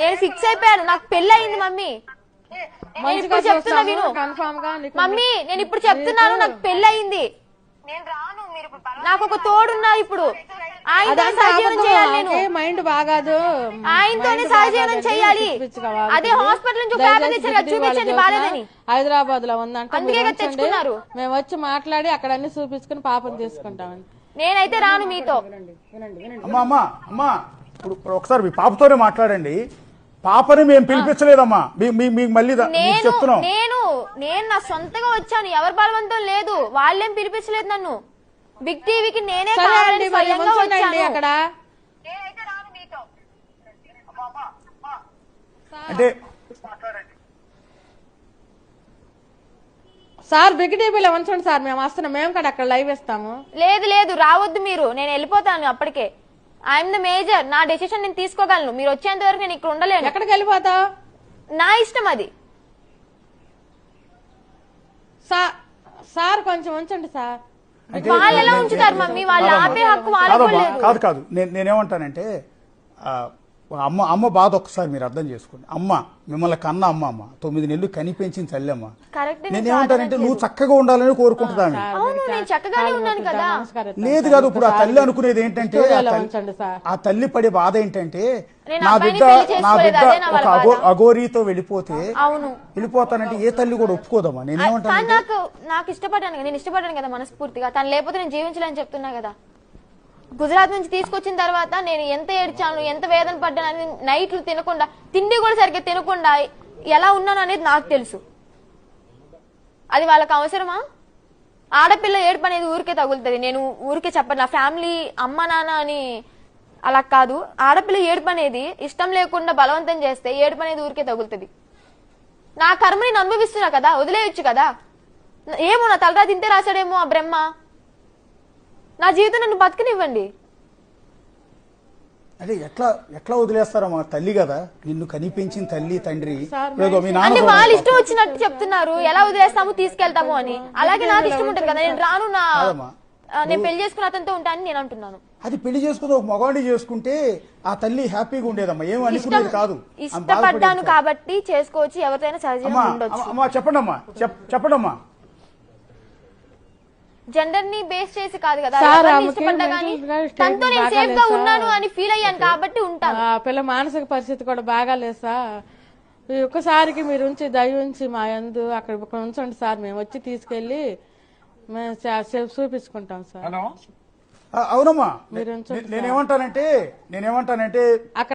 నేను ఫిక్స్ అయిపోయాను, నాకు పెళ్లి అయింది మమ్మీ. నేను ఇప్పుడు చెప్తున్నా విను మమ్మీ, నేను ఇప్పుడు చెప్తున్నాను నాకు పెళ్లి అయింది, నాకు ఒక తోడున్నారు. ఇప్పుడు ఆయనతో సహజీవనం చేయాలి, నేను మైండ్ బాగాదు, ఆయనతోనే సహజీవనం చేయాలి. అదే హాస్పిటల్ నుంచి పేపర్ తెచ్చారు చూపించండి బాలేదని. హైదరాబాద్ లో ఉందంటే అందుకే తెచ్చుకున్నారు. మేము వచ్చి మాట్లాడి అక్కడ అన్ని చూపించుకుని పాపం తీసుకుంటామని. నేనైతే రాను మీతో. అమ్మా అమ్మా ఇప్పుడు ఒకసారి మీ పాపతోనే మాట్లాడండి. పాపని మేము పిలిపించలేదమ్మా, మీకు మళ్ళీ చెప్తున్నాం. నేను నా సొంతగా వచ్చాను, ఎవరి బలవంతం లేదు, వాళ్ళేం పిలిపించలేదు నన్ను. బిగ్ టీవీకి నేనే కావాలని స్వయంగా వచ్చాను. అక్కడ అంటే సార్ బిగ్ టీవీలో ఉంచండి సార్, మేము వస్తున్నాం, మేము కూడా అక్కడ లైవ్ ఇస్తాము. లేదు రావద్దు మీరు, నేను వెళ్ళిపోతాను అప్పటికే. ఐఎమ్ ద మేజర్, నా డెసిషన్ నేను తీసుకోగలను. మీరు వచ్చేంత వరకు నేను ఇక్కడ ఉండలేను. ఎక్కడికి వెళ్ళిపోతావు? నా ఇష్టం అది. సార్ కొంచెం ఉంచండి సార్. వాళ్ళు ఎలా ఉంచుతారు మమ్మీ? వాళ్ళు ఆపే హక్కు వాళ్ళకు లేదు. కాదు నేనేమంటానంటే అమ్మ బాధ ఒక్కసారి మీరు అర్థం చేసుకోండి. అమ్మ మిమ్మల్ని కన్న అమ్మ 9 నెలలు కని పెంచిన తల్లమ్మ. నేనేమంటానంటే నువ్వు చక్కగా ఉండాలని కోరుకుంటుందా? లేదు కాదు, ఇప్పుడు ఆ తల్లి అనుకునేది ఏంటంటే, ఆ తల్లి పడే బాధ ఏంటంటే నా బిడ్డ ఒక అఘోరీతో వెళ్ళిపోతానంటే ఏ తల్లి కూడా ఒప్పుకోదమ్మా. నేనేమంటాను, నాకు ఇష్టపడ్డాను, నేను ఇష్టపడ్డాను కదా మనస్ఫూర్తిగా. తను లేకపోతే నేను జీవించాలని చెప్తున్నా కదా. గుజరాత్ నుంచి తీసుకొచ్చిన తర్వాత నేను ఎంత ఏడ్చాను, ఎంత వేదన పడ్డాను అనేది, నైట్లు తినకుండా, తిండి కూడా సరిగ్గా తినకుండా ఎలా ఉన్నాను అనేది నాకు తెలుసు. అది వాళ్ళకి అవసరమా? ఆడపిల్ల ఏడుపు అనేది ఊరికే తగులుతుంది. నేను ఊరికే చెప్పను, నా ఫ్యామిలీ అమ్మ నాన్న అని అలా కాదు. ఆడపిల్ల ఏడుపు అనేది ఇష్టం లేకుండా బలవంతం చేస్తే ఏడుపు అనేది ఊరికే తగులుతుంది. నా కర్మని నేను అనుభవిస్తున్నా కదా, వదిలేయచ్చు కదా. ఏమో నా తలరా తింటే రాశాడేమో ఆ బ్రహ్మ. నా జీవితం నన్ను బతకనివ్వండి. అదే ఎట్లా వదిలేస్తారమ్మా? తల్లి కదా, నిన్ను కనిపించిన తల్లి తండ్రి. అంటే వాళ్ళ ఇష్టం వచ్చినట్టు చెప్తున్నారు, ఎలా వదిలేస్తాము తీసుకెళ్తాము అని. అలాగే నాకు ఇష్టం ఉంటుంది కదా, నేను రాను, నేను పెళ్లి చేసుకున్న అతనితో ఉంటానని నేను అంటున్నాను. అది పెళ్లి చేసుకుని ఒక మగాడి చేసుకుంటే ఆ తల్లి హ్యాపీగా ఉండేదమ్మా, ఏం అనుకునేది కాదు. ఇష్టపడ్డాను కాబట్టి చేసుకోవచ్చు, ఎవరితోనైనా సహజంగా ఉండొచ్చు. అమ్మా చెప్పండమ్మా. జెండర్ ని బేస్ చేసి కాదు కదా, ఇష్టపడ్డా గానీ తనతో నేను సేఫ్ గా ఉన్నాను అని ఫీల్ అయ్యాను కాబట్టి ఉంటాను. పిల్ల మానసిక పరిస్థితి కూడా బాగాలేదు సార్. ఒక్కసారికి మీరు ఉంచి దయ ఉంచి మా యందు అక్కడ ఉంచండి సార్, మేము వచ్చి తీసుకెళ్లి మేము చూపించుకుంటాం సార్. అవునమ్మా, నేనేమంటానంటే అక్కడ